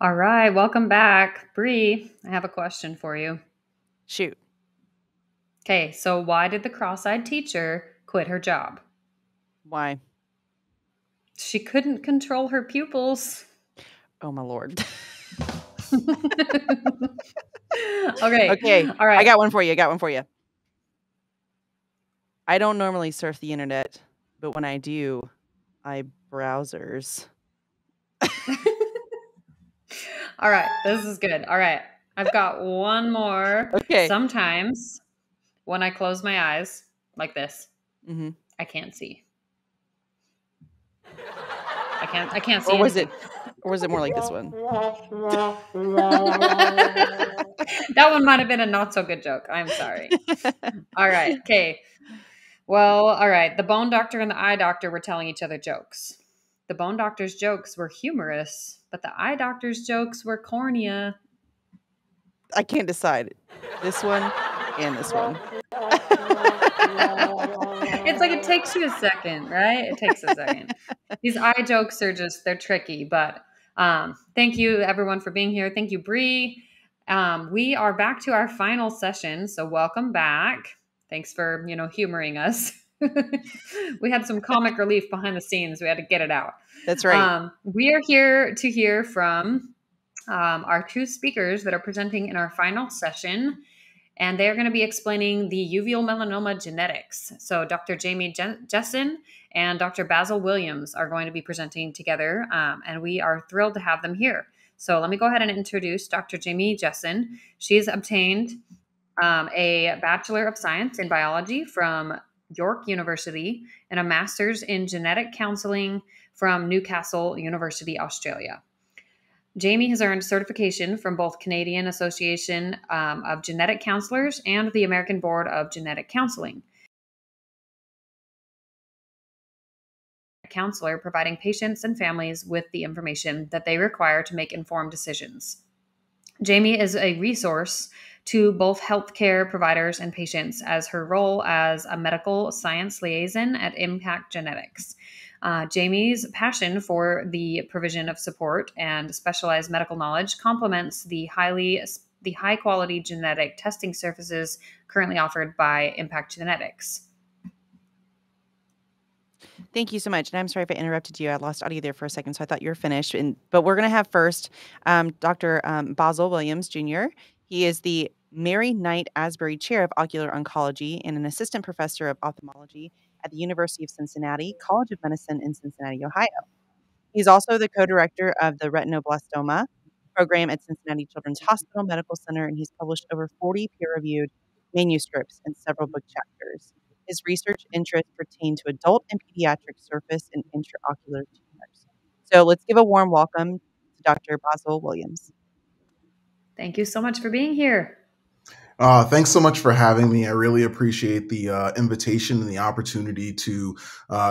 All right, welcome back. Bree, I have a question for you. Shoot. Okay, so why did the cross-eyed teacher quit her job? Why? She couldn't control her pupils. Oh, my Lord. Okay, Okay. all I right. got one for you. I don't normally surf the internet, but when I do, I browsers. All right, this is good. All right, I've got one more. Okay. Sometimes when I close my eyes like this, Mm-hmm. I can't see. I can't see Or was anything. it more like this one? That one might have been a not so good joke. I'm sorry. All right. Okay. Well, all right. The bone doctor and the eye doctor were telling each other jokes. The bone doctor's jokes were humorous, but the eye doctor's jokes were cornea. I can't decide. This one and this one. It's like it takes you a second, right? It takes a second. These eye jokes are they're tricky, but thank you everyone for being here. Thank you, Bree. We are back to our final session, so welcome back. Thanks for humoring us. We had some comic relief behind the scenes. We had to get it out. That's right. We are here to hear from our two speakers that are presenting in our final session, and they're going to be explaining the uveal melanoma genetics. So Dr. Jamie Jessen and Dr. Basil Williams are going to be presenting together, and we are thrilled to have them here. So let me go ahead and introduce Dr. Jamie Jessen. She's obtained a Bachelor of Science in Biology from York University and a Master's in Genetic Counseling from Newcastle University, Australia. Jamie has earned certification from both Canadian Association of Genetic Counselors and the American Board of Genetic Counseling. A counselor providing patients and families with the information that they require to make informed decisions. Jamie is a resource to both healthcare providers and patients as her role as a medical science liaison at Impact Genetics. Jamie's passion for the provision of support and specialized medical knowledge complements the high quality genetic testing services currently offered by Impact Genetics. Thank you so much. And I'm sorry if I interrupted you. I lost audio there for a second, so I thought you were finished. But we're going to have first Dr. Basil Williams Jr. He is the Mary Knight Asbury Chair of Ocular Oncology and an assistant professor of ophthalmology at the University of Cincinnati College of Medicine in Cincinnati, Ohio. He's also the co-director of the retinoblastoma program at Cincinnati Children's Hospital Medical Center, and he's published over 40 peer-reviewed manuscripts and several book chapters. His research interests pertain to adult and pediatric surface and intraocular tumors. So let's give a warm welcome to Dr. Basil Williams. Thank you so much for being here. Thanks so much for having me. I really appreciate the invitation and the opportunity to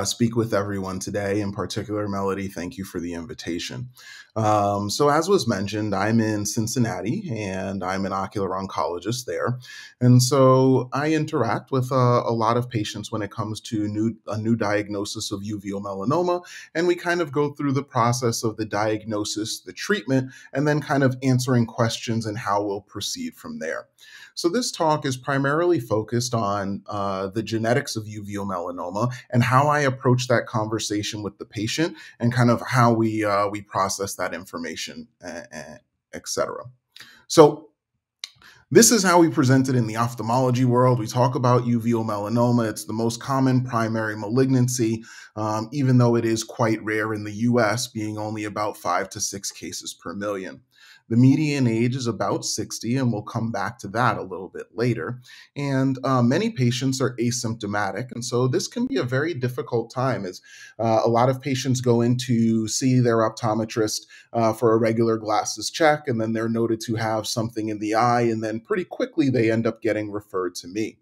speak with everyone today. In particular, Melody, thank you for the invitation. So as was mentioned, I'm in Cincinnati and I'm an ocular oncologist there. And so I interact with a lot of patients when it comes to a new diagnosis of uveal melanoma. And we kind of go through the process of the diagnosis, the treatment, and then kind of answering questions and how we'll proceed from there. So this talk is primarily focused on the genetics of uveal melanoma and how I approach that conversation with the patient and kind of how we process that information, etc. So this is how we present it in the ophthalmology world. We talk about uveal melanoma. It's the most common primary malignancy, even though it is quite rare in the US, being only about 5 to 6 cases per million. The median age is about 60, and we'll come back to that a little bit later. And many patients are asymptomatic, and so this can be a very difficult time as a lot of patients go in to see their optometrist for a regular glasses check, and then they're noted to have something in the eye, and then pretty quickly they end up getting referred to me.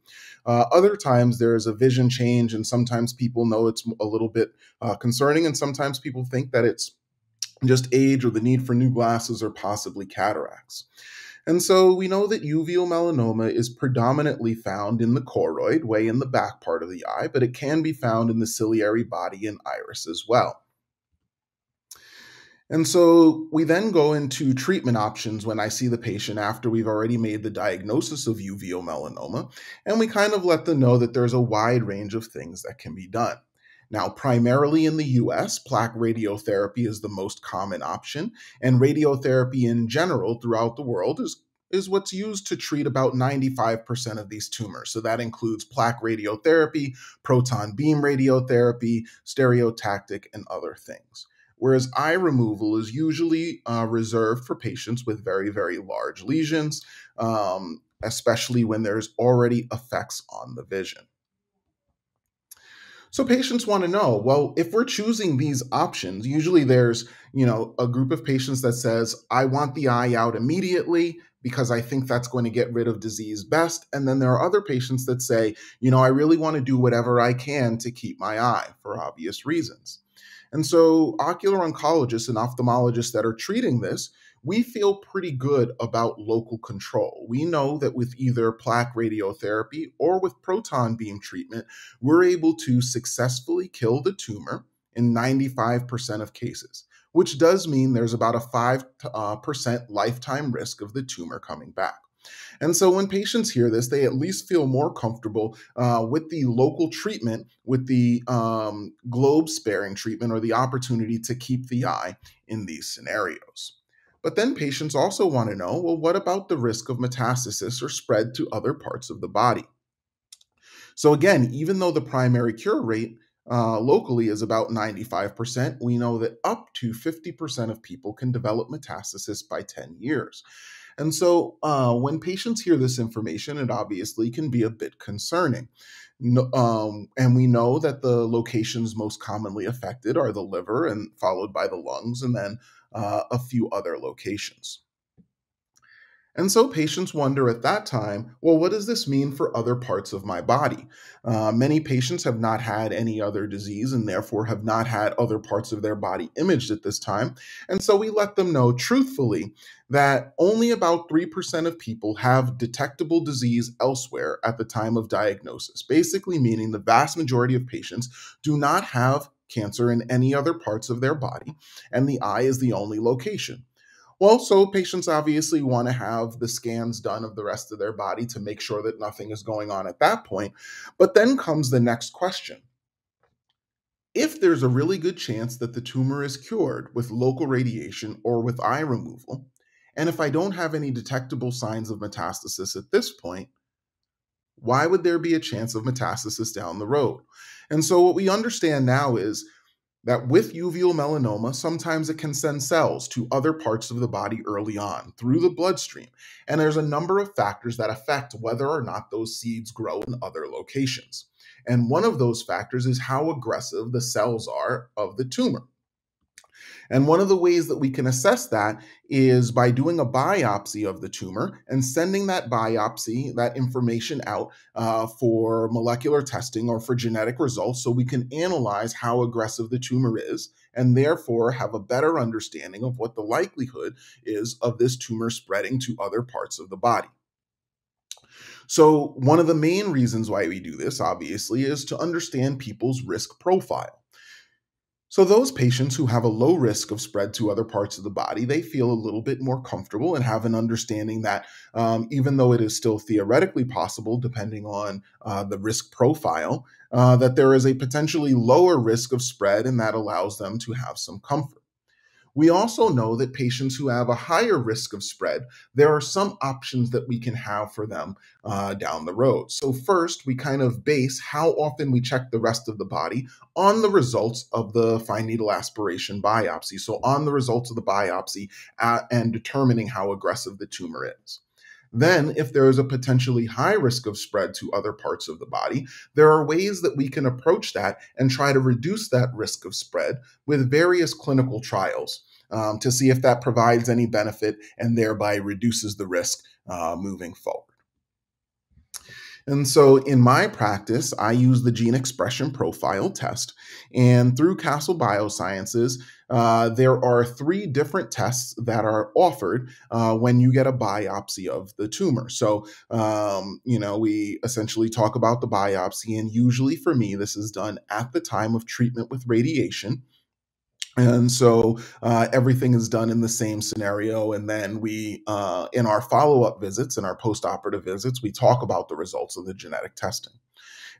Other times there is a vision change, and sometimes people know it's a little bit concerning, and sometimes people think that it's just age or the need for new glasses or possibly cataracts. And so we know that uveal melanoma is predominantly found in the choroid, way in the back part of the eye, but it can be found in the ciliary body and iris as well. And so we then go into treatment options when I see the patient after we've already made the diagnosis of uveal melanoma, and we kind of let them know that there's a wide range of things that can be done. Now, primarily in the US, plaque radiotherapy is the most common option, and radiotherapy in general throughout the world is what's used to treat about 95% of these tumors. So that includes plaque radiotherapy, proton beam radiotherapy, stereotactic, and other things. Whereas eye removal is usually reserved for patients with very, very large lesions, especially when there's already effects on the vision. So patients want to know, well, if we're choosing these options, usually there's, a group of patients that says, I want the eye out immediately because I think that's going to get rid of disease best. And then there are other patients that say, I really want to do whatever I can to keep my eye for obvious reasons. And so ocular oncologists and ophthalmologists that are treating this, we feel pretty good about local control. We know that with either plaque radiotherapy or with proton beam treatment, we're able to successfully kill the tumor in 95% of cases, which does mean there's about a 5% lifetime risk of the tumor coming back. And so when patients hear this, they at least feel more comfortable with the local treatment, with the globe sparing treatment, or the opportunity to keep the eye in these scenarios. But then patients also want to know, well, what about the risk of metastasis or spread to other parts of the body? So again, even though the primary cure rate locally is about 95%, we know that up to 50% of people can develop metastasis by 10 years. And so when patients hear this information, it obviously can be a bit concerning. And we know that the locations most commonly affected are the liver, and followed by the lungs, and then a few other locations. And so patients wonder at that time, well, what does this mean for other parts of my body? Many patients have not had any other disease and therefore have not had other parts of their body imaged at this time. And so we let them know truthfully that only about 3% of people have detectable disease elsewhere at the time of diagnosis, basically meaning the vast majority of patients do not have cancer in any other parts of their body, and the eye is the only location. Well, so patients obviously want to have the scans done of the rest of their body to make sure that nothing is going on at that point. But then comes the next question. If there's a really good chance that the tumor is cured with local radiation or with eye removal, and if I don't have any detectable signs of metastasis at this point, why would there be a chance of metastasis down the road? And so what we understand now is that with uveal melanoma, sometimes it can send cells to other parts of the body early on through the bloodstream. And there's a number of factors that affect whether or not those seeds grow in other locations. And one of those factors is how aggressive the cells are of the tumor. And one of the ways that we can assess that is by doing a biopsy of the tumor and sending that biopsy, that information out for molecular testing or for genetic results, so we can analyze how aggressive the tumor is and therefore have a better understanding of what the likelihood is of this tumor spreading to other parts of the body. So one of the main reasons why we do this, obviously, is to understand people's risk profile. So those patients who have a low risk of spread to other parts of the body, they feel a little bit more comfortable and have an understanding that even though it is still theoretically possible, depending on the risk profile, that there is a potentially lower risk of spread, and that allows them to have some comfort. We also know that patients who have a higher risk of spread, there are some options that we can have for them down the road. So first, we kind of base how often we check the rest of the body on the results of the fine needle aspiration biopsy. So on the results of the biopsy and determining how aggressive the tumor is. Then, if there is a potentially high risk of spread to other parts of the body, there are ways that we can approach that and try to reduce that risk of spread with various clinical trials to see if that provides any benefit and thereby reduces the risk moving forward. And so in my practice, I use the gene expression profile test. And through Castle Biosciences, there are 3 different tests that are offered when you get a biopsy of the tumor. So, we essentially talk about the biopsy. And usually for me, this is done at the time of treatment with radiation. And so everything is done in the same scenario. And then we, in our follow-up visits, in our post-operative visits, we talk about the results of the genetic testing.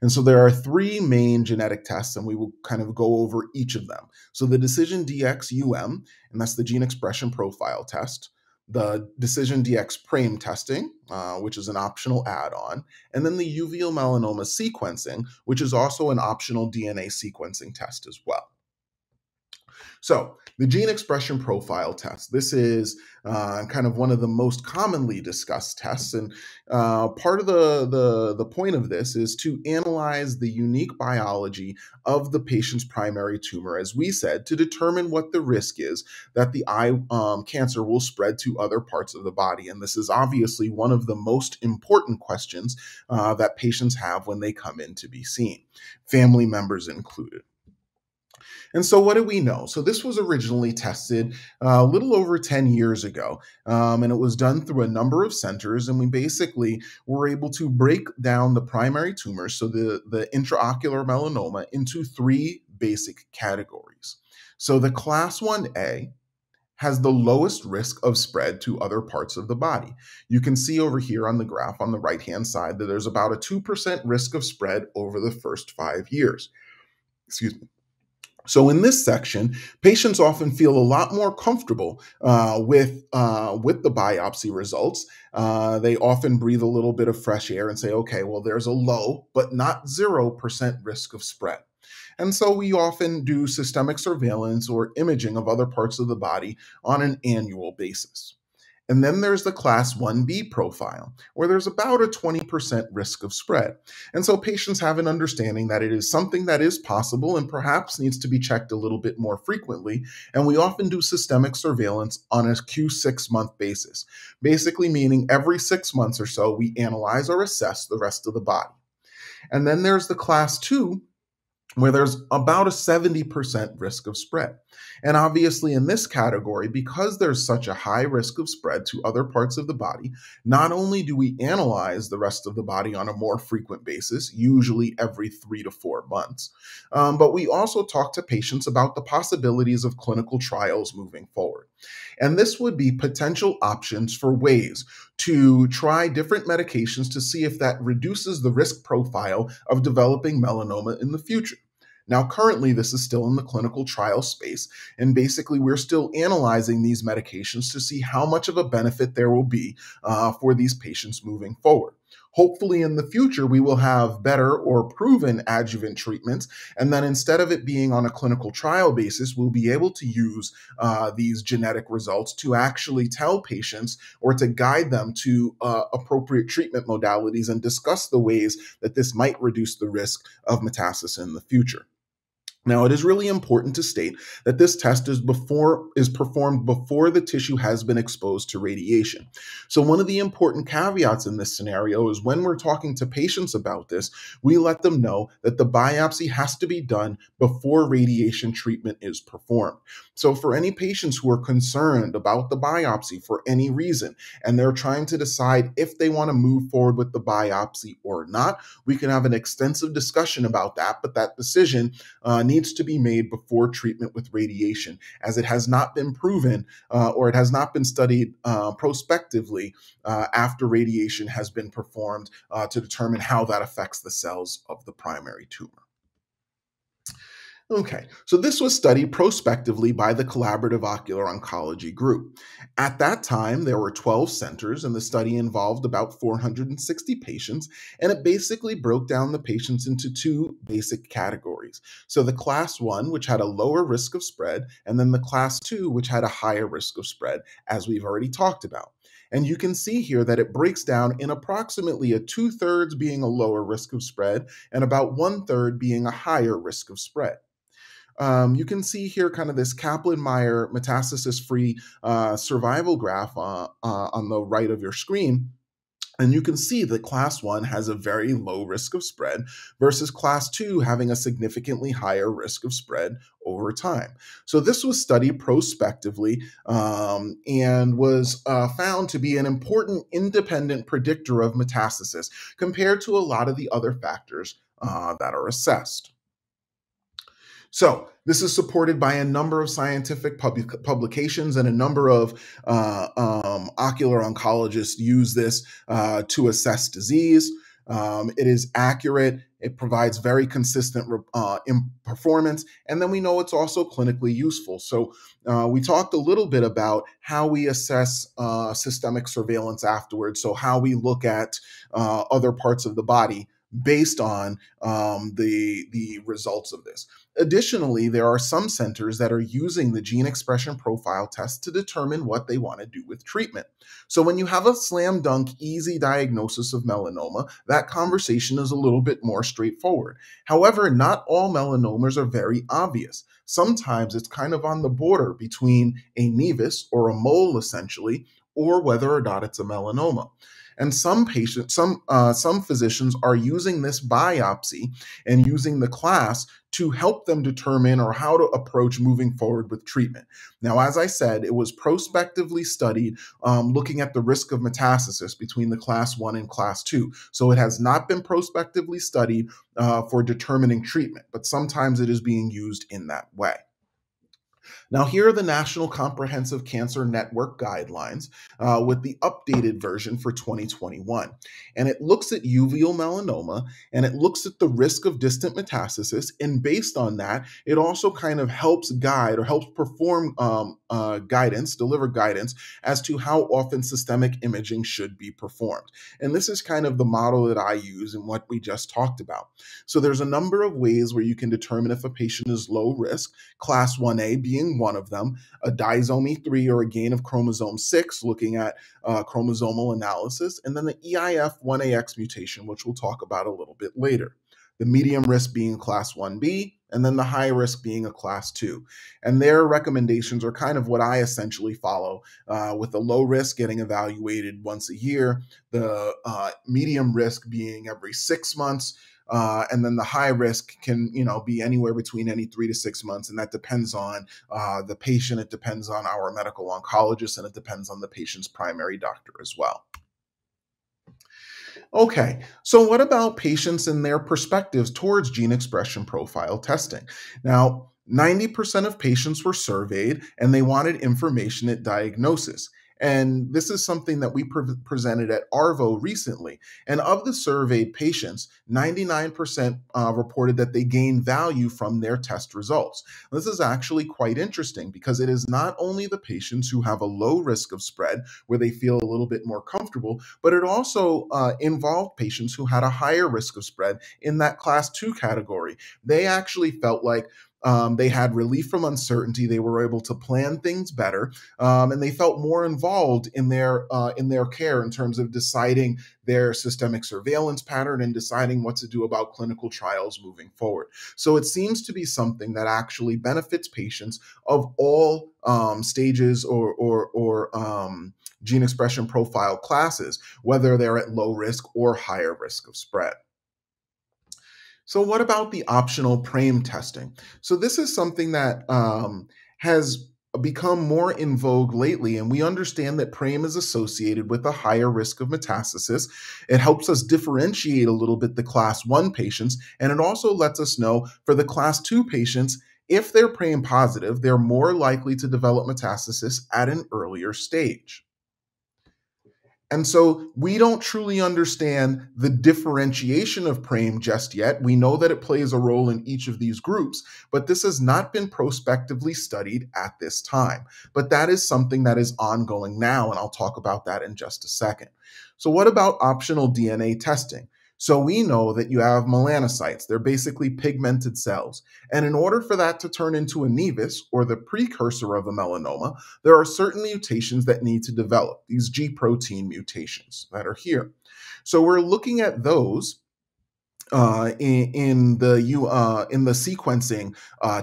And so there are three main genetic tests, and we will kind of go over each of them. So the DecisionDx-UM, and that's the gene expression profile test, the DecisionDx-PRAME testing, which is an optional add-on, and then the uveal melanoma sequencing, which is also an optional DNA sequencing test as well. So the gene expression profile test, this is kind of one of the most commonly discussed tests. And part of the point of this is to analyze the unique biology of the patient's primary tumor, as we said, to determine what the risk is that the eye cancer will spread to other parts of the body. And this is obviously one of the most important questions that patients have when they come in to be seen, family members included. And so what do we know? So this was originally tested a little over 10 years ago, and it was done through a number of centers, and we basically were able to break down the primary tumors, so the intraocular melanoma, into three basic categories. So the class 1A has the lowest risk of spread to other parts of the body. You can see over here on the graph on the right-hand side that there's about a 2% risk of spread over the first 5 years. Excuse me. So in this section, patients often feel a lot more comfortable with the biopsy results. They often breathe a little bit of fresh air and say, okay, well, there's a low, but not 0% risk of spread. And so we often do systemic surveillance or imaging of other parts of the body on an annual basis. And then there's the class 1B profile, where there's about a 20% risk of spread. And so patients have an understanding that it is something that is possible and perhaps needs to be checked a little bit more frequently. And we often do systemic surveillance on a Q6-month basis, basically meaning every 6 months or so, we analyze or assess the rest of the body. And then there's the class 2, where there's about a 70% risk of spread. And obviously in this category, because there's such a high risk of spread to other parts of the body, not only do we analyze the rest of the body on a more frequent basis, usually every 3 to 4 months, but we also talk to patients about the possibilities of clinical trials moving forward. And this would be potential options for ways to try different medications to see if that reduces the risk profile of developing melanoma in the future. Now, currently, this is still in the clinical trial space, and basically we're still analyzing these medications to see how much of a benefit there will be for these patients moving forward. Hopefully in the future, we will have better or proven adjuvant treatments, and then instead of it being on a clinical trial basis, we'll be able to use these genetic results to actually tell patients or to guide them to appropriate treatment modalities and discuss the ways that this might reduce the risk of metastasis in the future. Now, it is really important to state that this test is performed before the tissue has been exposed to radiation. So one of the important caveats in this scenario is when we're talking to patients about this, we let them know that the biopsy has to be done before radiation treatment is performed. So for any patients who are concerned about the biopsy for any reason, and they're trying to decide if they want to move forward with the biopsy or not, we can have an extensive discussion about that, but that decision needs to be made before treatment with radiation, as it has not been proven or it has not been studied prospectively after radiation has been performed to determine how that affects the cells of the primary tumor. Okay, so this was studied prospectively by the Collaborative Ocular Oncology Group. At that time, there were 12 centers, and the study involved about 460 patients, and it basically broke down the patients into two basic categories. So the class 1, which had a lower risk of spread, and then the class 2, which had a higher risk of spread, as we've already talked about. And you can see here that it breaks down in approximately a 2/3 being a lower risk of spread and about 1/3 being a higher risk of spread. You can see here kind of this Kaplan-Meier metastasis-free survival graph on the right of your screen. And you can see that class 1 has a very low risk of spread versus class 2 having a significantly higher risk of spread over time. So this was studied prospectively and was found to be an important independent predictor of metastasis compared to a lot of the other factors that are assessed. So This is supported by a number of scientific publications, and a number of ocular oncologists use this to assess disease. It is accurate. It provides very consistent performance. And then we know it's also clinically useful. So we talked a little bit about how we assess systemic surveillance afterwards. So how we look at other parts of the body based on the results of this. Additionally, there are some centers that are using the gene expression profile test to determine what they want to do with treatment. So when you have a slam dunk, easy diagnosis of melanoma, that conversation is a little bit more straightforward. However, not all melanomas are very obvious. Sometimes it's kind of on the border between a nevus, or a mole essentially, or whether or not it's a melanoma. And some physicians are using this biopsy and using the class to help them determine or how to approach moving forward with treatment. Now, as I said, it was prospectively studied looking at the risk of metastasis between the class 1 and class 2. So it has not been prospectively studied for determining treatment, but sometimes it is being used in that way. Now, here are the National Comprehensive Cancer Network guidelines with the updated version for 2021. And it looks at uveal melanoma, and it looks at the risk of distant metastasis. And based on that, it also kind of helps guide or helps perform deliver guidance as to how often systemic imaging should be performed. And this is kind of the model that I use in what we just talked about. So there's a number of ways where you can determine if a patient is low risk, class 1A being one of them, a disomy 3 or a gain of chromosome 6, looking at chromosomal analysis, and then the EIF1AX mutation, which we'll talk about a little bit later. The medium risk being class 1B, and then the high risk being a class 2. And their recommendations are kind of what I essentially follow, with the low risk getting evaluated once a year, the medium risk being every 6 months, and then the high risk can, be anywhere between any 3 to 6 months. And that depends on the patient. It depends on our medical oncologist, and it depends on the patient's primary doctor as well. Okay, so what about patients and their perspectives towards gene expression profile testing? Now, 90% of patients were surveyed, and they wanted information at diagnosis. And this is something that we presented at ARVO recently. And of the surveyed patients, 99% reported that they gained value from their test results. This is actually quite interesting because it is not only the patients who have a low risk of spread where they feel a little bit more comfortable, but it also involved patients who had a higher risk of spread in that class 2 category. They actually felt like they had relief from uncertainty. They were able to plan things better, and they felt more involved in their care in terms of deciding their systemic surveillance pattern and deciding what to do about clinical trials moving forward. So it seems to be something that actually benefits patients of all stages or gene expression profile classes, whether they're at low risk or higher risk of spread. So what about the optional PRAME testing? So this is something that has become more in vogue lately, and we understand that PRAME is associated with a higher risk of metastasis. It helps us differentiate a little bit the class 1 patients, and it also lets us know for the class 2 patients, if they're PRAME positive, they're more likely to develop metastasis at an earlier stage. And so we don't truly understand the differentiation of PRAME just yet. We know that it plays a role in each of these groups, but this has not been prospectively studied at this time. But that is something that is ongoing now, and I'll talk about that in just a second. So what about optional DNA testing? So we know that you have melanocytes. They're basically pigmented cells. And in order for that to turn into a nevus, or the precursor of a melanoma, there are certain mutations that need to develop, these G protein mutations that are here. So we're looking at those in the sequencing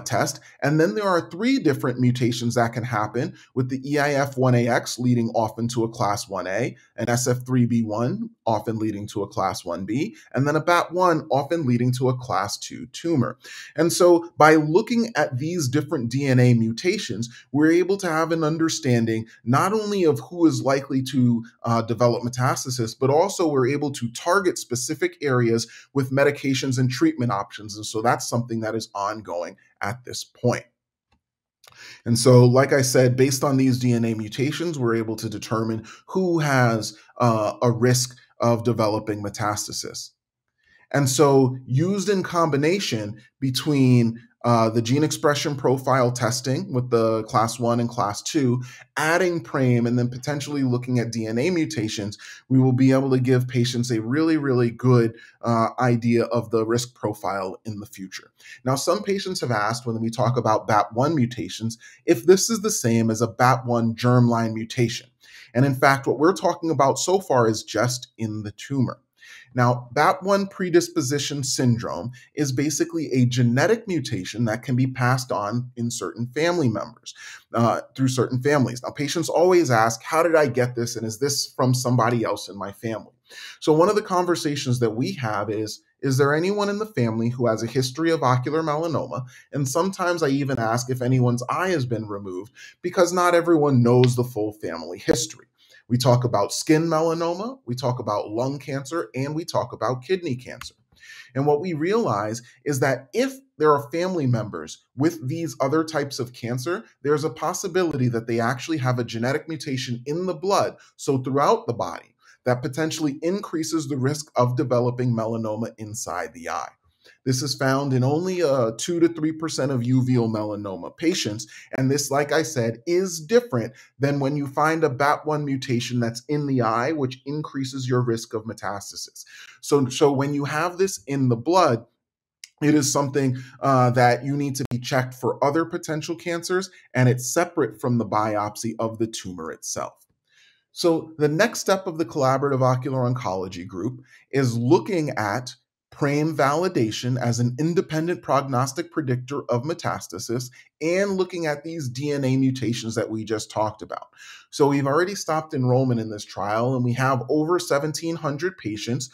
test. And then there are 3 different mutations that can happen, with the EIF1AX leading often to a class 1A, an SF3B1 often leading to a class 1B, and then a BAT1 often leading to a class 2 tumor. And so by looking at these different DNA mutations, we're able to have an understanding not only of who is likely to develop metastasis, but also we're able to target specific areas with medications and treatment options. And so that's something that is ongoing at this point. And so, like I said, based on these DNA mutations, we're able to determine who has a risk of developing metastasis. And so, used in combination between the gene expression profile testing with the class 1 and class 2, adding PRAME, and then potentially looking at DNA mutations, we will be able to give patients a really, really good idea of the risk profile in the future. Now, some patients have asked when we talk about BAP1 mutations if this is the same as a BAP1 germline mutation. And in fact, what we're talking about so far is just in the tumor. Now, BAP1 predisposition syndrome is basically a genetic mutation that can be passed on in certain family members, through certain families. Now, patients always ask, how did I get this? And is this from somebody else in my family? So one of the conversations that we have is there anyone in the family who has a history of ocular melanoma? And sometimes I even ask if anyone's eye has been removed, because not everyone knows the full family history. We talk about skin melanoma, we talk about lung cancer, and we talk about kidney cancer. And what we realize is that if there are family members with these other types of cancer, there's a possibility that they actually have a genetic mutation in the blood, so throughout the body, that potentially increases the risk of developing melanoma inside the eye. This is found in only 2 to 3% of uveal melanoma patients. And this, like I said, is different than when you find a BAP1 mutation that's in the eye, which increases your risk of metastasis. So when you have this in the blood, it is something that you need to be checked for other potential cancers, and it's separate from the biopsy of the tumor itself. So the next step of the Collaborative Ocular Oncology Group is looking at PRAME validation as an independent prognostic predictor of metastasis and looking at these DNA mutations that we just talked about. So we've already stopped enrollment in this trial, and we have over 1,700 patients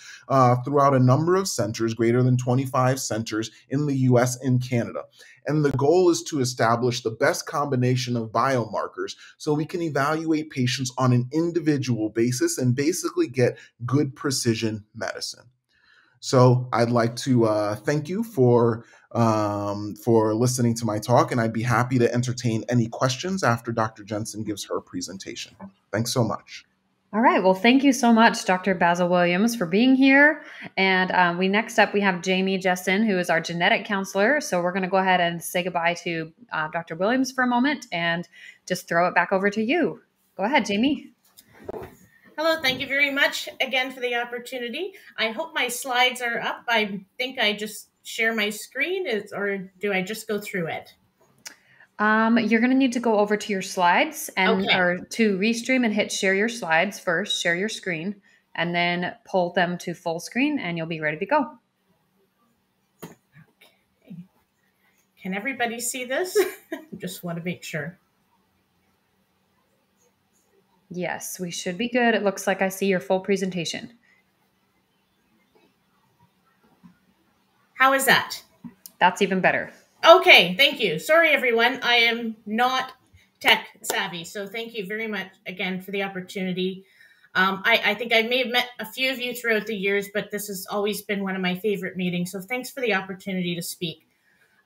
throughout a number of centers, greater than 25 centers in the US and Canada. And the goal is to establish the best combination of biomarkers so we can evaluate patients on an individual basis and basically get good precision medicine. So I'd like to thank you for listening to my talk, and I'd be happy to entertain any questions after Dr. Jensen gives her presentation. Thanks so much. All right. Well, thank you so much, Dr. Basil Williams, for being here. And next up, we have Jamie Jessen, who is our genetic counselor. So we're going to go ahead and say goodbye to Dr. Williams for a moment and just throw it back over to you. Go ahead, Jamie. Hello, thank you very much again for the opportunity. I hope my slides are up. I think I just share my screen, or do I just go through it? You're going to need to go over to your slides and or to Restream and hit share your slides first, share your screen, and then pull them to full screen and you'll be ready to go. Okay. Can everybody see this? Just want to make sure. Yes, we should be good. It looks like I see your full presentation. How is that? That's even better. Okay, thank you. Sorry, everyone. I am not tech savvy, so thank you very much again for the opportunity. I think I may have met a few of you throughout the years, but this has always been one of my favorite meetings, so thanks for the opportunity to speak.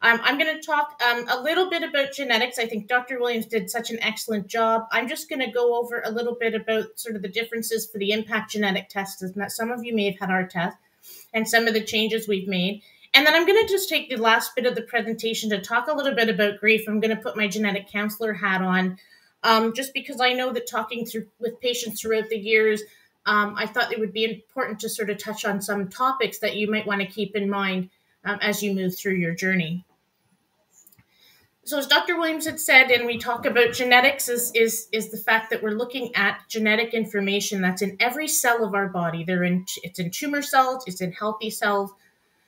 I'm going to talk a little bit about genetics. I think Dr. Williams did such an excellent job. I'm just going to go over a little bit about sort of the differences for the impact genetic test. Some of you may have had our test and some of the changes we've made. And then I'm going to just take the last bit of the presentation to talk a little bit about grief. I'm going to put my genetic counselor hat on, just because I know that talking with patients throughout the years, I thought it would be important to sort of touch on some topics that you might want to keep in mind as you move through your journey. So as Dr. Williams had said, and we talk about genetics is the fact that we're looking at genetic information that's in every cell of our body. It's in tumor cells, it's in healthy cells.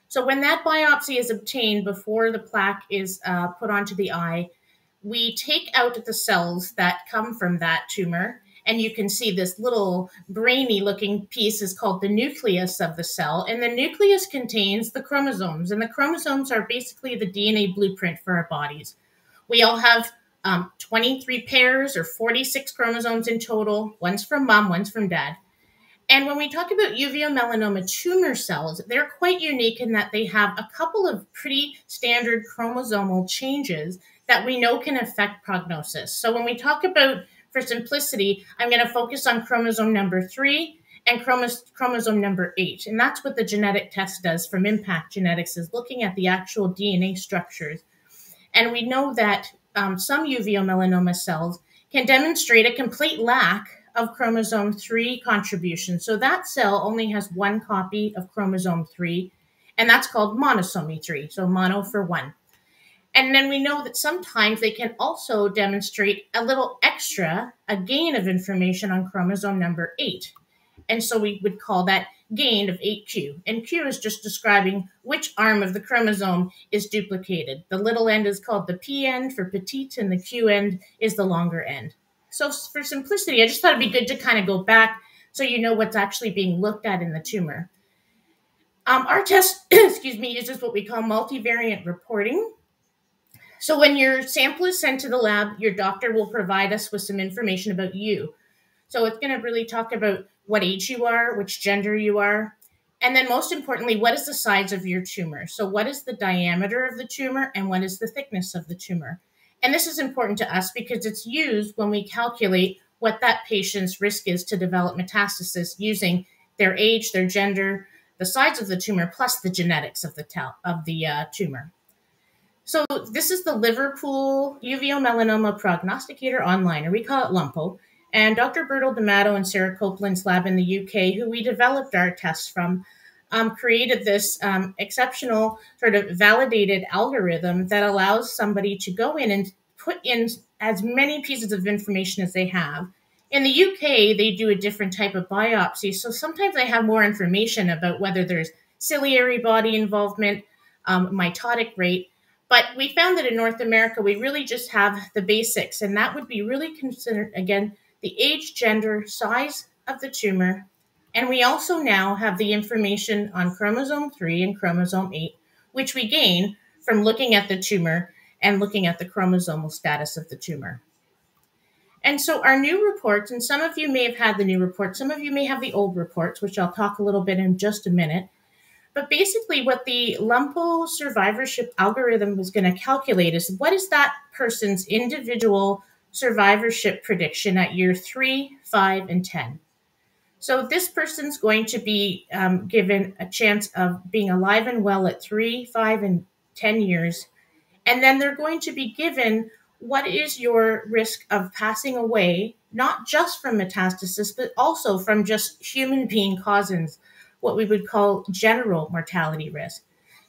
So when that biopsy is obtained before the plaque is put onto the eye, we take out the cells that come from that tumor, and you can see this little brainy looking piece is called the nucleus of the cell. And the nucleus contains the chromosomes, and the chromosomes are basically the DNA blueprint for our bodies. We all have 23 pairs or 46 chromosomes in total. One's from mom, one's from dad. And when we talk about uveal melanoma tumor cells, they're quite unique in that they have a couple of pretty standard chromosomal changes that we know can affect prognosis. So when we talk about, for simplicity, I'm going to focus on chromosome number 3 and chromosome number 8. And that's what the genetic test does from Impact Genetics, is looking at the actual DNA structures. And we know that some uveal melanoma cells can demonstrate a complete lack of chromosome 3 contribution. So that cell only has one copy of chromosome 3, and that's called monosomy 3, so mono for one. And then we know that sometimes they can also demonstrate a little extra, a gain of information on chromosome number 8. And so we would call that gain of 8q. And q is just describing which arm of the chromosome is duplicated. The little end is called the p end for petite, and the q end is the longer end. So for simplicity, I just thought it'd be good to kind of go back so you know what's actually being looked at in the tumor. Our test, uses what we call multivariate reporting. So when your sample is sent to the lab, your doctor will provide us with some information about you. So it's going to really talk about what age you are, which gender you are, and then most importantly, what is the size of your tumor? So what is the diameter of the tumor, and what is the thickness of the tumor? And this is important to us because it's used when we calculate what that patient's risk is to develop metastasis using their age, their gender, the size of the tumor, plus the genetics of the tumor. So this is the Liverpool Uveal Melanoma Prognosticator Online, or we call it LUMPO. And Dr. Bertil D'Amato and Sarah Copeland's lab in the UK, who we developed our tests from, created this exceptional sort of validated algorithm that allows somebody to go in and put in as many pieces of information as they have. In the UK, they do a different type of biopsy, so sometimes they have more information about whether there's ciliary body involvement, mitotic rate. But we found that in North America, we really just have the basics, and that would be really considered, again, the age, gender, size of the tumor. And we also now have the information on chromosome 3 and chromosome 8, which we gain from looking at the tumor and looking at the chromosomal status of the tumor. And so our new reports, and some of you may have had the new reports, some of you may have the old reports, which I'll talk a little bit in just a minute. But basically what the LUMPO survivorship algorithm was going to calculate is what is that person's individual survivorship prediction at year 3, 5, and 10. So this person's going to be given a chance of being alive and well at 3, 5, and 10 years. And then they're going to be given what is your risk of passing away, not just from metastasis, but also from just human being causes, what we would call general mortality risk.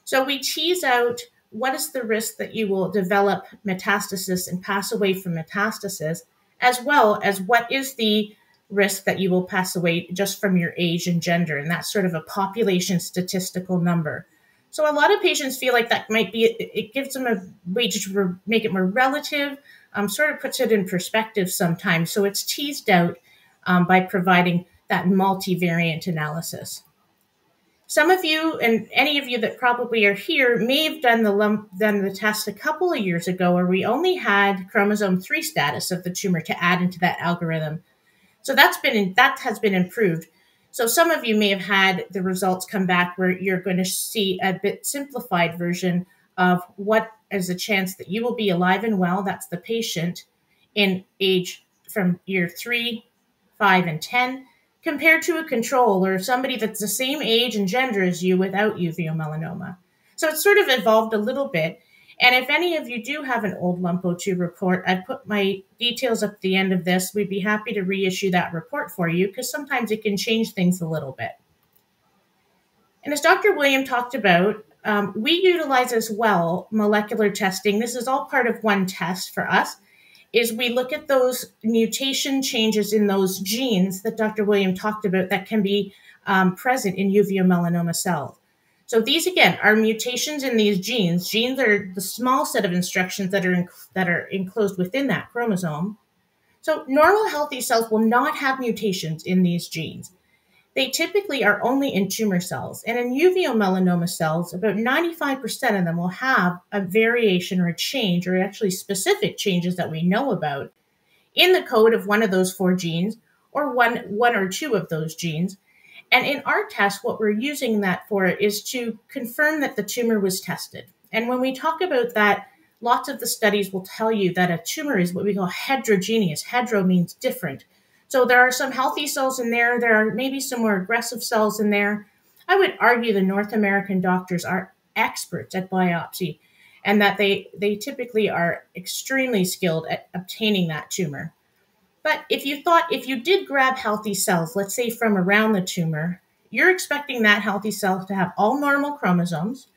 So we tease out what is the risk that you will develop metastasis and pass away from metastasis, as well as what is the risk that you will pass away just from your age and gender. And that's sort of a population statistical number. So a lot of patients feel like that might be, it gives them a way to make it more relative, sort of puts it in perspective sometimes. So it's teased out by providing that multivariate analysis. Some of you, and any of you that probably are here, may have done the test a couple of years ago where we only had chromosome 3 status of the tumor to add into that algorithm. So that has been improved. So some of you may have had the results come back where you're going to see a bit simplified version of what is the chance that you will be alive and well, that's the patient, in age from year 3, 5, and 10, compared to a control or somebody that's the same age and gender as you without uveal melanoma. So it's sort of evolved a little bit. And if any of you do have an old LUMPO2 report, I've put my details up at the end of this. We'd be happy to reissue that report for you because sometimes it can change things a little bit. And as Dr. William talked about, we utilize as well molecular testing. This is all part of one test for us, is we look at those mutation changes in those genes that Dr. William talked about that can be present in uveal melanoma cells. So these, again, are mutations in these genes. Genes are the small set of instructions that are enclosed within that chromosome. So normal healthy cells will not have mutations in these genes. They typically are only in tumor cells. And in uveal melanoma cells, about 95% of them will have a variation or a change, or actually specific changes that we know about, in the code of one of those 4 genes, or one or two of those genes. And in our test, what we're using that for is to confirm that the tumor was tested. And when we talk about that, lots of the studies will tell you that a tumor is what we call heterogeneous. Hetero means different. So there are some healthy cells in there. There are maybe some more aggressive cells in there. I would argue the North American doctors are experts at biopsy and that they typically are extremely skilled at obtaining that tumor. But if you did grab healthy cells, let's say from around the tumor, you're expecting that healthy cell to have all normal chromosomes,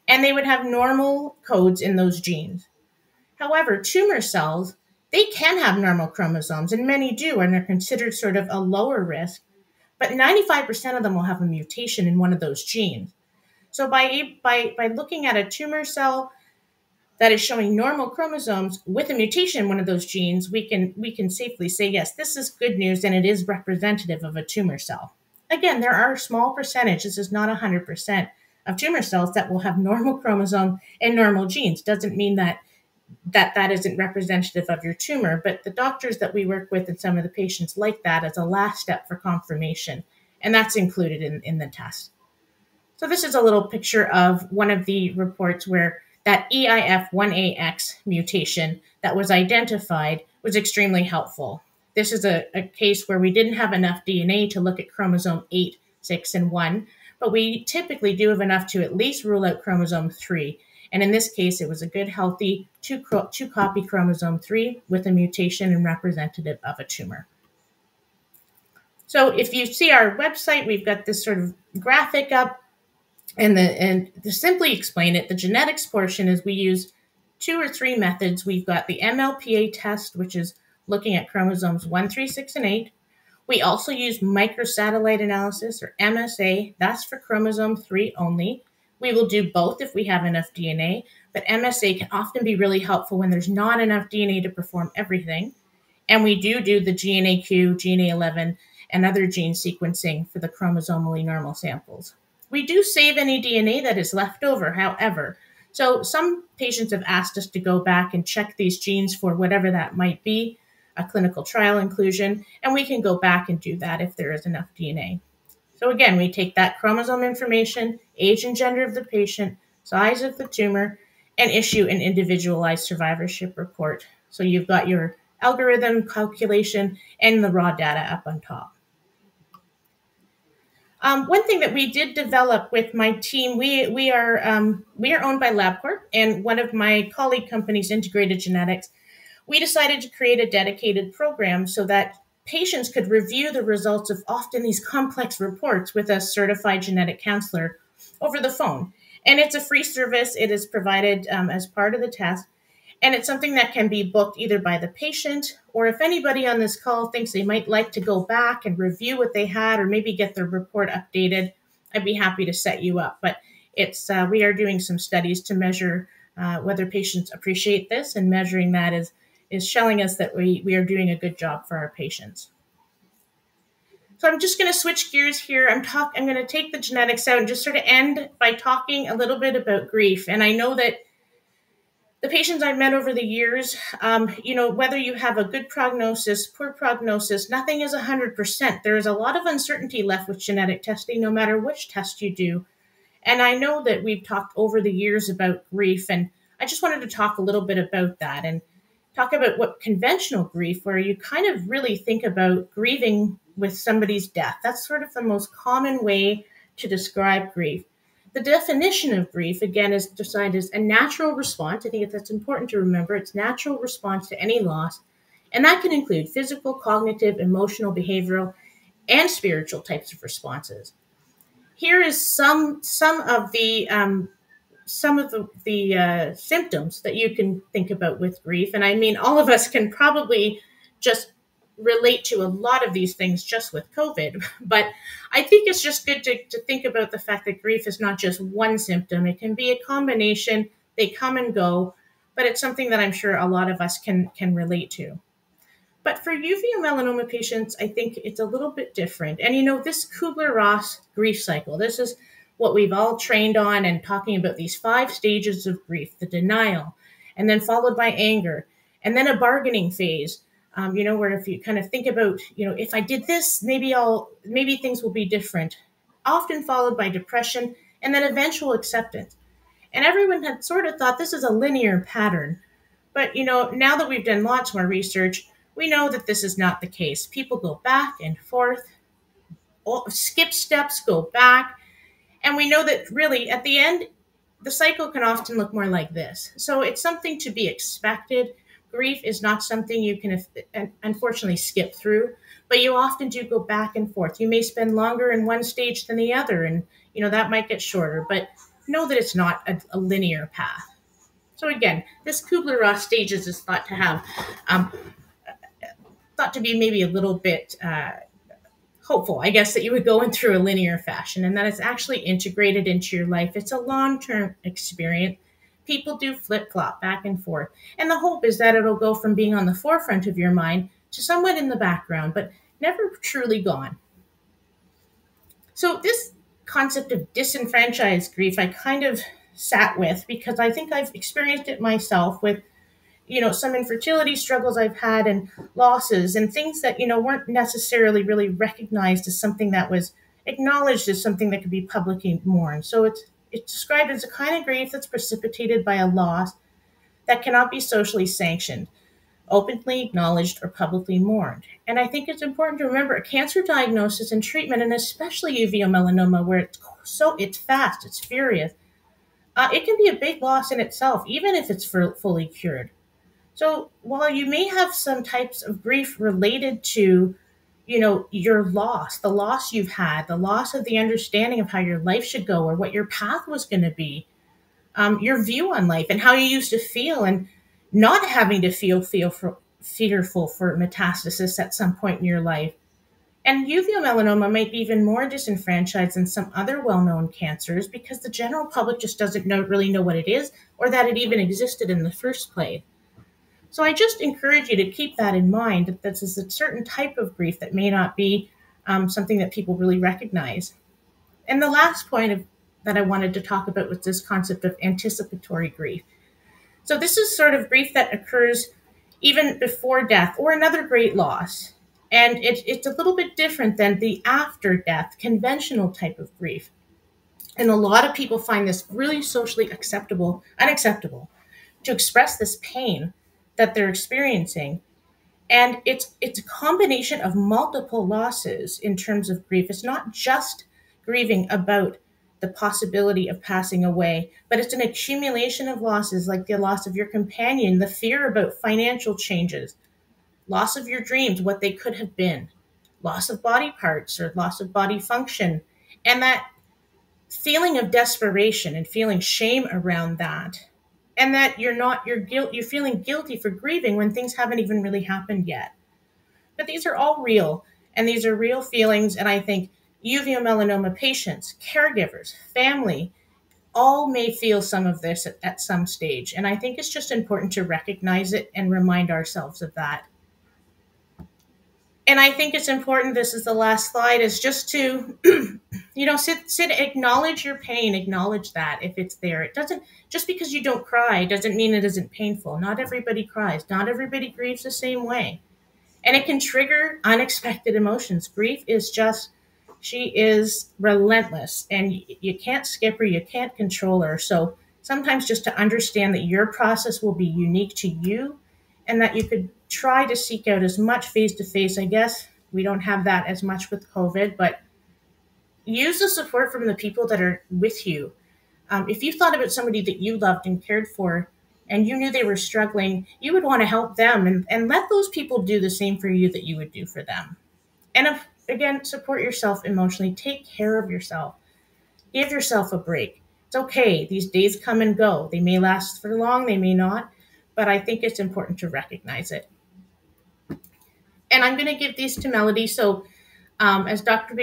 and they would have normal codes in those genes. However, tumor cells, they can have normal chromosomes, and many do, and they're considered sort of a lower risk, but 95% of them will have a mutation in one of those genes. So by looking at a tumor cell that is showing normal chromosomes with a mutation in one of those genes, we can safely say, yes, this is good news and it is representative of a tumor cell. Again, there are a small percentage, this is not 100%, of tumor cells that will have normal chromosome and normal genes. Doesn't mean that isn't representative of your tumor, but the doctors that we work with and some of the patients like that as a last step for confirmation, and that's included in the test. So this is a little picture of one of the reports where that EIF1AX mutation that was identified was extremely helpful. This is a case where we didn't have enough DNA to look at chromosome 8, 6, and 1, but we typically do have enough to at least rule out chromosome 3. And in this case, it was a good, healthy two-copy chromosome 3 with a mutation and representative of a tumor. So if you see our website, we've got this sort of graphic up. And to simply explain it, the genetics portion is we use 2 or 3 methods. We've got the MLPA test, which is looking at chromosomes 1, 3, 6, and 8. We also use microsatellite analysis, or MSA. That's for chromosome 3 only. We will do both if we have enough DNA, but MSA can often be really helpful when there's not enough DNA to perform everything. And we do the GNAQ, GNA11, and other gene sequencing for the chromosomally normal samples. We do save any DNA that is left over, however. So some patients have asked us to go back and check these genes for whatever that might be, a clinical trial inclusion, and we can go back and do that if there is enough DNA. So again, we take that chromosome information, age and gender of the patient, size of the tumor, and issue an individualized survivorship report. So you've got your algorithm calculation and the raw data up on top. One thing that we did develop with my team, we are owned by LabCorp, and one of my colleague companies, Integrated Genetics, we decided to create a dedicated program so that patients could review the results of often these complex reports with a certified genetic counselor over the phone. And it's a free service. It is provided as part of the test. And it's something that can be booked either by the patient, or if anybody on this call thinks they might like to go back and review what they had or maybe get their report updated, I'd be happy to set you up. But it's we are doing some studies to measure whether patients appreciate this, and measuring that is showing us that we are doing a good job for our patients. So I'm just going to switch gears here. I'm going to take the genetics out and just sort of end by talking a little bit about grief. And I know that the patients I've met over the years, whether you have a good prognosis, poor prognosis, nothing is 100%. There is a lot of uncertainty left with genetic testing, no matter which test you do. And I know that we've talked over the years about grief, and I just wanted to talk a little bit about that and talk about what conventional grief, where you kind of really think about grieving with somebody's death. That's sort of the most common way to describe grief. The definition of grief, again, is defined as a natural response. I think that's important to remember. It's natural response to any loss. And that can include physical, cognitive, emotional, behavioral, and spiritual types of responses. Here is some of the symptoms that you can think about with grief. And I mean, all of us can probably just relate to a lot of these things just with COVID. But I think it's just good to think about the fact that grief is not just one symptom. It can be a combination. They come and go, but it's something that I'm sure a lot of us can relate to. But for uveal melanoma patients, I think it's a little bit different. And this Kubler-Ross grief cycle, this is what we've all trained on, and talking about these 5 stages of grief: the denial, and then followed by anger, and then a bargaining phase, where if you kind of think about, if I did this, maybe things will be different, often followed by depression and then eventual acceptance. And everyone had sort of thought this is a linear pattern. But, now that we've done lots more research, we know that this is not the case. People go back and forth, skip steps, go back. And we know that really at the end, the cycle can often look more like this. So it's something to be expected. Grief is not something you can unfortunately skip through, but you often do go back and forth. You may spend longer in one stage than the other, and that might get shorter, but know that it's not a linear path. So again, this Kubler-Ross stages is thought to be maybe a little bit hopeful, I guess, that you would go in through a linear fashion and that it's actually integrated into your life. It's a long-term experience. People do flip-flop back and forth. And the hope is that it'll go from being on the forefront of your mind to somewhat in the background, but never truly gone. So this concept of disenfranchised grief, I kind of sat with because I think I've experienced it myself with, some infertility struggles I've had and losses and things that, weren't necessarily really recognized as something that was acknowledged as something that could be publicly mourned. So it's described as a kind of grief that's precipitated by a loss that cannot be socially sanctioned, openly acknowledged, or publicly mourned. And I think it's important to remember a cancer diagnosis and treatment, and especially uveal melanoma, where it's fast, it's furious, it can be a big loss in itself, even if it's fully cured. So while you may have some types of grief related to, your loss, the loss you've had, the loss of the understanding of how your life should go or what your path was going to be, your view on life and how you used to feel, and not having to feel fearful for metastasis at some point in your life. And uveal melanoma might be even more disenfranchised than some other well-known cancers because the general public just doesn't really know what it is or that it even existed in the first place. So I just encourage you to keep that in mind, that this is a certain type of grief that may not be something that people really recognize. And the last point that I wanted to talk about was this concept of anticipatory grief. So this is sort of grief that occurs even before death or another great loss. And it's a little bit different than the after-death conventional type of grief. And a lot of people find this really socially unacceptable to express this pain that they're experiencing. And it's a combination of multiple losses in terms of grief. It's not just grieving about the possibility of passing away, but it's an accumulation of losses like the loss of your companion, the fear about financial changes, loss of your dreams, what they could have been, loss of body parts or loss of body function, and that feeling of desperation and feeling shame around that. And that you're feeling guilty for grieving when things haven't even really happened yet. But these are all real, and these are real feelings. And I think uveal melanoma patients, caregivers, family, all may feel some of this at some stage. And I think it's just important to recognize it and remind ourselves of that. And I think it's important, this is the last slide, is just to, sit, acknowledge your pain, acknowledge that if it's there. It doesn't, just because you don't cry doesn't mean it isn't painful. Not everybody cries. Not everybody grieves the same way. And it can trigger unexpected emotions. Grief is she is relentless, and you can't skip her, you can't control her. So sometimes just to understand that your process will be unique to you and that you could try to seek out as much face-to-face. I guess we don't have that as much with COVID, but use the support from the people that are with you. If you thought about somebody that you loved and cared for and you knew they were struggling, you would want to help them and let those people do the same for you that you would do for them. And again, support yourself emotionally. Take care of yourself. Give yourself a break. It's okay. These days come and go. They may last for long, they may not, but I think it's important to recognize it. And I'm going to give these to Melody. So as Dr.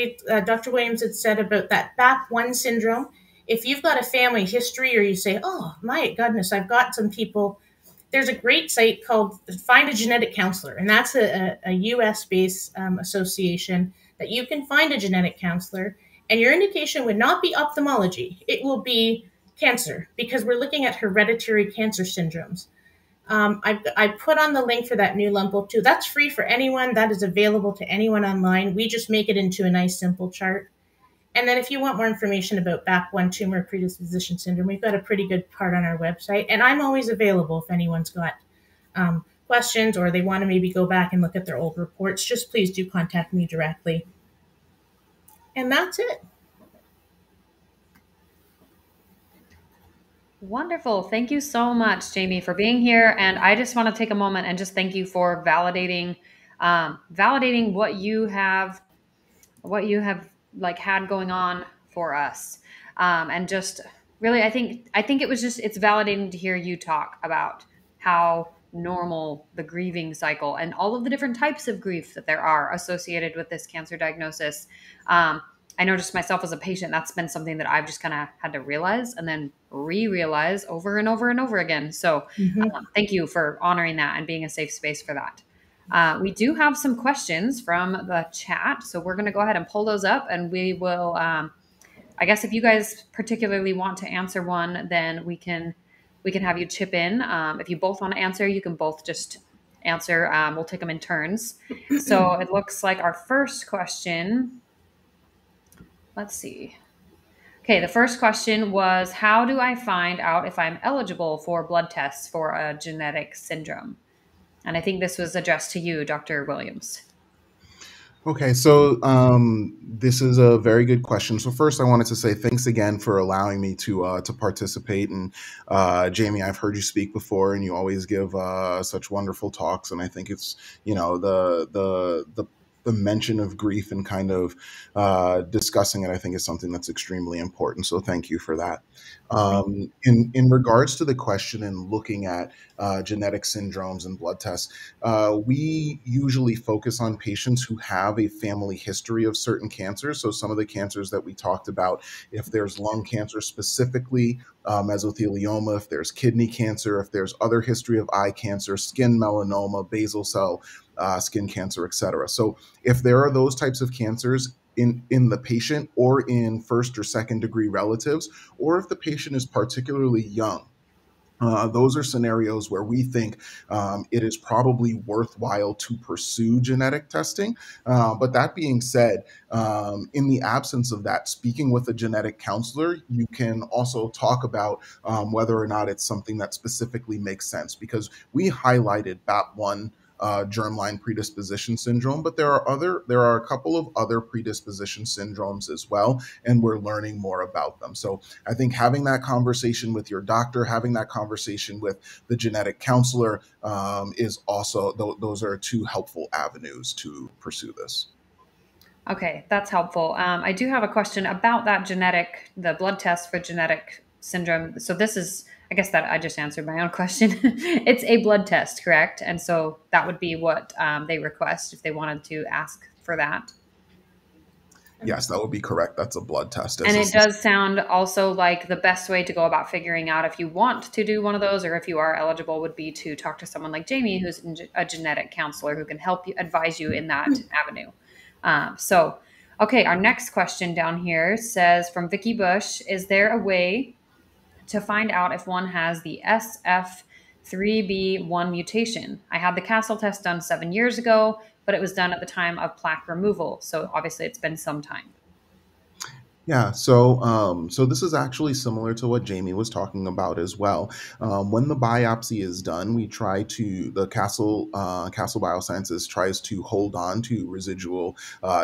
Williams had said about that BAP1 syndrome, if you've got a family history or you say, oh, my goodness, I've got some people, there's a great site called Find a Genetic Counselor. And that's a US-based association that you can find a genetic counselor. And your indication would not be ophthalmology. It will be cancer, because we're looking at hereditary cancer syndromes. I put on the link for that new Lumpo2. That's free for anyone. That is available to anyone online. We just make it into a nice, simple chart. And then if you want more information about BAP1 tumor predisposition syndrome, we've got a pretty good part on our website. And I'm always available if anyone's got questions or they want to maybe go back and look at their old reports. Just please do contact me directly. And that's it. Wonderful. Thank you so much, Jamie, for being here. And I just want to take a moment and just thank you for validating what you have like had going on for us. And just really, I think it's validating to hear you talk about how normal the grieving cycle and all of the different types of grief that there are associated with this cancer diagnosis. I noticed myself as a patient, that's been something that I've just kind of had to realize and then re-realize over and over and over again. So thank you for honoring that and being a safe space for that. We do have some questions from the chat, so we're going to go ahead and pull those up, and we will, I guess if you guys particularly want to answer one, then we can have you chip in. If you both want to answer, you can both just answer. We'll take them in turns. So it looks like our first question, let's see. Okay, the first question was, how do I find out if I'm eligible for blood tests for a genetic syndrome? And I think this was addressed to you, Dr. Williams. Okay, so this is a very good question. So first, I wanted to say thanks again for allowing me to participate. And Jamie, I've heard you speak before, and you always give such wonderful talks. And I think it's the mention of grief and kind of discussing it, I think, is something that's extremely important. So thank you for that. In regards to the question and looking at genetic syndromes and blood tests, we usually focus on patients who have a family history of certain cancers. So some of the cancers that we talked about, if there's lung cancer specifically, mesothelioma, if there's kidney cancer, if there's other history of eye cancer, skin melanoma, basal cell skin cancer, etc. So if there are those types of cancers in the patient or in first or second degree relatives, or if the patient is particularly young, those are scenarios where we think it is probably worthwhile to pursue genetic testing. But that being said, in the absence of that, speaking with a genetic counselor, you can also talk about whether or not it's something that specifically makes sense, because we highlighted BAP1 germline predisposition syndrome, but there are a couple of other predisposition syndromes as well, and we're learning more about them. So I think having that conversation with your doctor, having that conversation with the genetic counselor is also, those are two helpful avenues to pursue this. Okay, that's helpful. I do have a question about the blood test for genetic syndrome. So this is, I guess that I just answered my own question. It's a blood test, correct? And so that would be what they request if they wanted to ask for that. Yes, that would be correct. That's a blood test. And it does sound also like the best way to go about figuring out if you want to do one of those or if you are eligible would be to talk to someone like Jamie, who's a genetic counselor who can help you, advise you in that avenue. Okay, our next question down here says from Vicky Bush, is there a way to find out if one has the SF3B1 mutation? I had the Castle test done 7 years ago, but it was done at the time of plaque removal. So obviously it's been some time. Yeah, so this is actually similar to what Jamie was talking about as well. When the biopsy is done, the Castle Biosciences tries to hold on to residual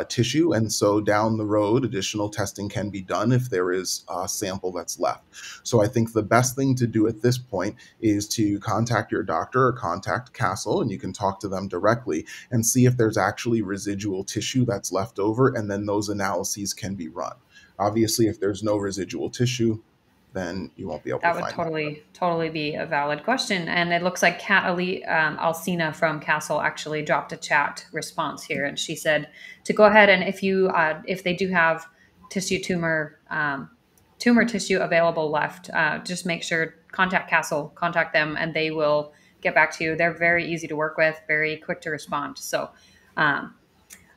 tissue, and so down the road, additional testing can be done if there is a sample that's left. So I think the best thing to do at this point is to contact your doctor or contact Castle, and you can talk to them directly and see if there's actually residual tissue that's left over, and then those analyses can be run. Obviously, if there's no residual tissue, then you won't be able to find that. Would totally be a valid question. And it looks like Kat Alcina from Castle actually dropped a chat response here. And she said to go ahead and if they do have tumor tissue available left, just make sure, contact Castle, contact them, and they will get back to you. They're very easy to work with, very quick to respond. So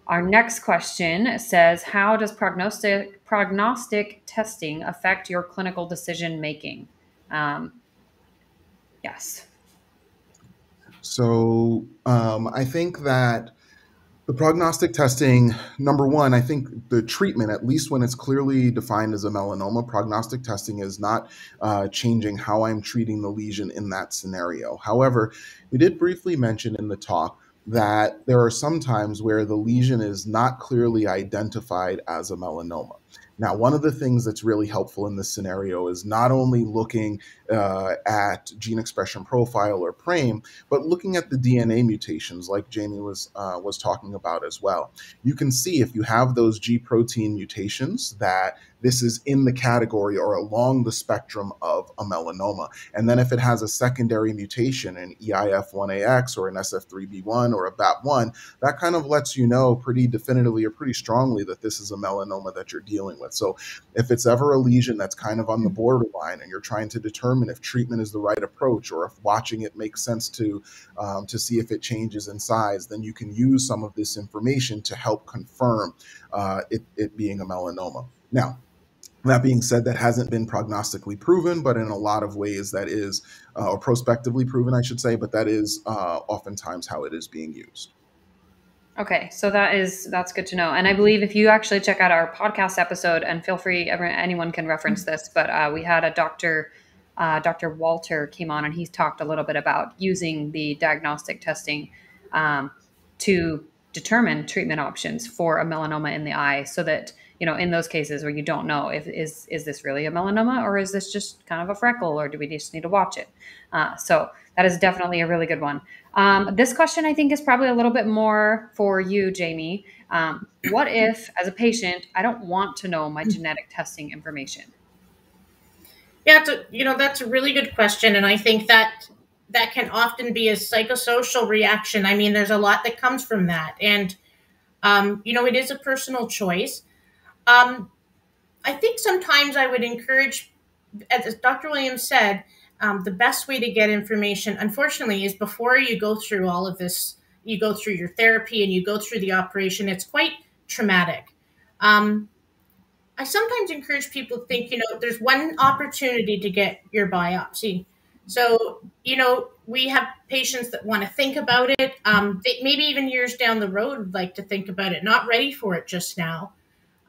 our next question says, how does prognostic testing affect your clinical decision making? Yes. So I think that the prognostic testing, number one, I think the treatment, at least when it's clearly defined as a melanoma, prognostic testing is not changing how I'm treating the lesion in that scenario. However, we did briefly mention in the talk that there are some times where the lesion is not clearly identified as a melanoma. Now, one of the things that's really helpful in this scenario is not only looking at gene expression profile or PRAME, but looking at the DNA mutations, like Jamie was talking about as well. You can see if you have those G protein mutations that this is in the category or along the spectrum of a melanoma. And then if it has a secondary mutation, an EIF1AX or an SF3B1 or a BAP1, that kind of lets you know pretty definitively or pretty strongly that this is a melanoma that you're dealing with. So if it's ever a lesion that's kind of on the borderline and you're trying to determine if treatment is the right approach or if watching it makes sense to see if it changes in size, then you can use some of this information to help confirm it being a melanoma. Now, that being said, that hasn't been prognostically proven, but in a lot of ways that is, or prospectively proven, I should say, but that is oftentimes how it is being used. Okay, so that's good to know. And I believe if you actually check out our podcast episode, and feel free, anyone can reference this, but we had a Dr. Walter came on, and he's talked a little bit about using the diagnostic testing to determine treatment options for a melanoma in the eye, so that, you know, in those cases where you don't know if is this really a melanoma, or is this just kind of a freckle, or do we just need to watch it? So that is definitely a really good one. This question, I think, is probably a little bit more for you, Jamie. What if, as a patient, I don't want to know my genetic testing information? Yeah, that's a really good question. And I think that can often be a psychosocial reaction. I mean, there's a lot that comes from that. And, it is a personal choice. I think sometimes I would encourage, as Dr. Williams said, the best way to get information, unfortunately, is before you go through all of this, you go through your therapy and you go through the operation. It's quite traumatic. I sometimes encourage people to think, there's one opportunity to get your biopsy. So, we have patients that want to think about it. They, maybe even years down the road, would like to think about it, not ready for it just now.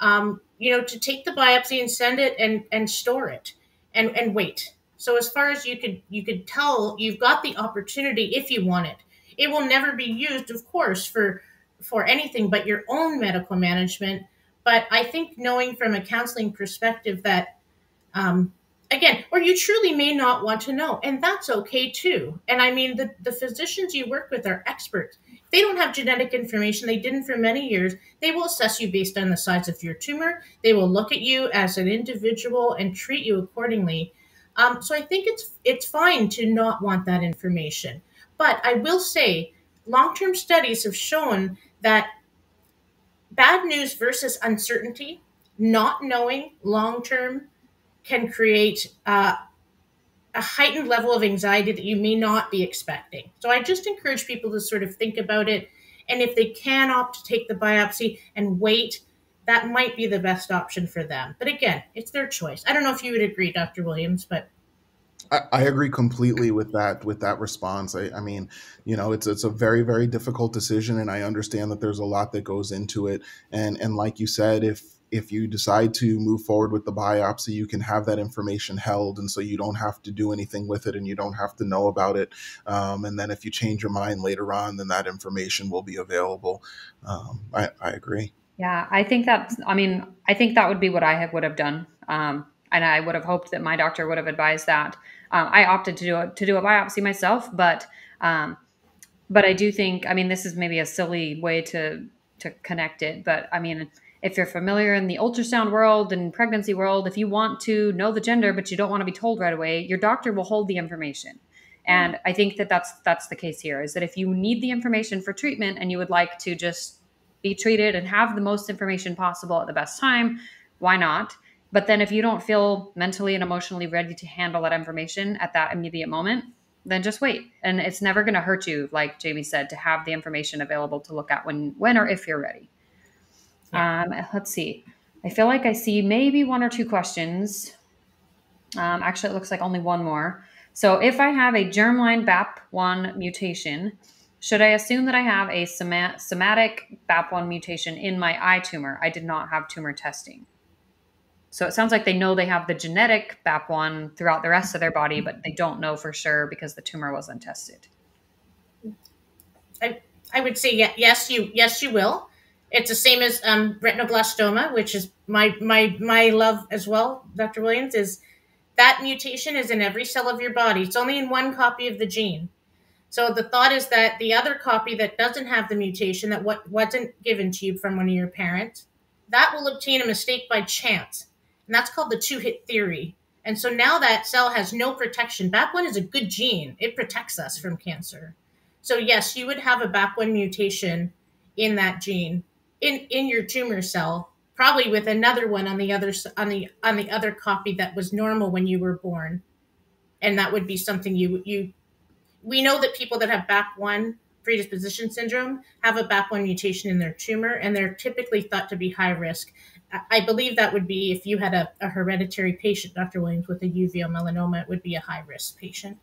To take the biopsy and send it and store it and wait. So as far as you could tell, you've got the opportunity if you want it. It will never be used, of course, for anything but your own medical management. But I think knowing from a counseling perspective that, again, or you truly may not want to know, and that's okay too. And I mean, the physicians you work with are experts. If they don't have genetic information, they didn't for many years, they will assess you based on the size of your tumor. They will look at you as an individual and treat you accordingly. So I think it's fine to not want that information. But I will say, long-term studies have shown that bad news versus uncertainty, not knowing long-term, can create a heightened level of anxiety that you may not be expecting. So I just encourage people to sort of think about it. And if they can opt to take the biopsy and wait, that might be the best option for them. But again, it's their choice. I don't know if you would agree, Dr. Williams, but I agree completely with that response. I mean, it's a very, very difficult decision, and I understand that there's a lot that goes into it. And like you said, if you decide to move forward with the biopsy, you can have that information held, and so you don't have to do anything with it, and you don't have to know about it. And then if you change your mind later on, then that information will be available. I agree. Yeah, I think that would be what I would have done. And I would have hoped that my doctor would have advised that. I opted to do a biopsy myself, but I do think, this is maybe a silly way to connect it, but if you're familiar in the ultrasound world and pregnancy world, if you want to know the gender, but you don't want to be told right away, your doctor will hold the information. And I think that that's the case here, is that if you need the information for treatment and you would like to just be treated and have the most information possible at the best time, why not? But then if you don't feel mentally and emotionally ready to handle that information at that immediate moment, then just wait. And it's never going to hurt you, like Jamie said, to have the information available to look at when or if you're ready. Yeah. Let's see. I feel like I see maybe one or two questions. Actually, it looks like only one more. So if I have a germline BAP1 mutation, should I assume that I have a somatic BAP1 mutation in my eye tumor? I did not have tumor testing. So it sounds like they know they have the genetic BAP1 throughout the rest of their body, but they don't know for sure because the tumor wasn't tested. I would say yes, you will. It's the same as retinoblastoma, which is my love as well, Dr. Williams, is that mutation is in every cell of your body. It's only in one copy of the gene. So the thought is that the other copy that doesn't have the mutation, that wasn't given to you from one of your parents, that will obtain a mistake by chance. And that's called the two-hit theory. And so now that cell has no protection. BAP1 is a good gene. It protects us from cancer. So yes, you would have a BAP1 mutation in that gene in your tumor cell, probably with another one on the other copy that was normal when you were born. And that would be something we know that people that have BAP1 predisposition syndrome have a BAP1 mutation in their tumor, and they're typically thought to be high risk. I believe that would be if you had a hereditary patient, Dr. Williams, with a uveal melanoma, it would be a high risk patient.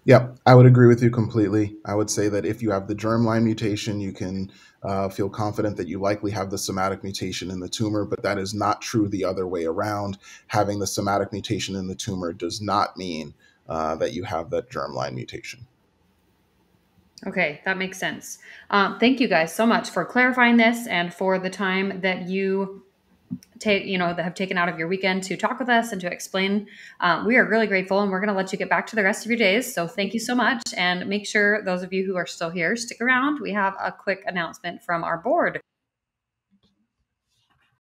Yep, I would agree with you completely. I would say that if you have the germline mutation, you can feel confident that you likely have the somatic mutation in the tumor, but that is not true the other way around. Having the somatic mutation in the tumor does not mean that you have that germline mutation. Okay, that makes sense. Thank you guys so much for clarifying this and for the time that you that have taken out of your weekend to talk with us and to explain. We are really grateful, and we're going to let you get back to the rest of your days. So thank you so much. And make sure those of you who are still here, stick around. We have a quick announcement from our board.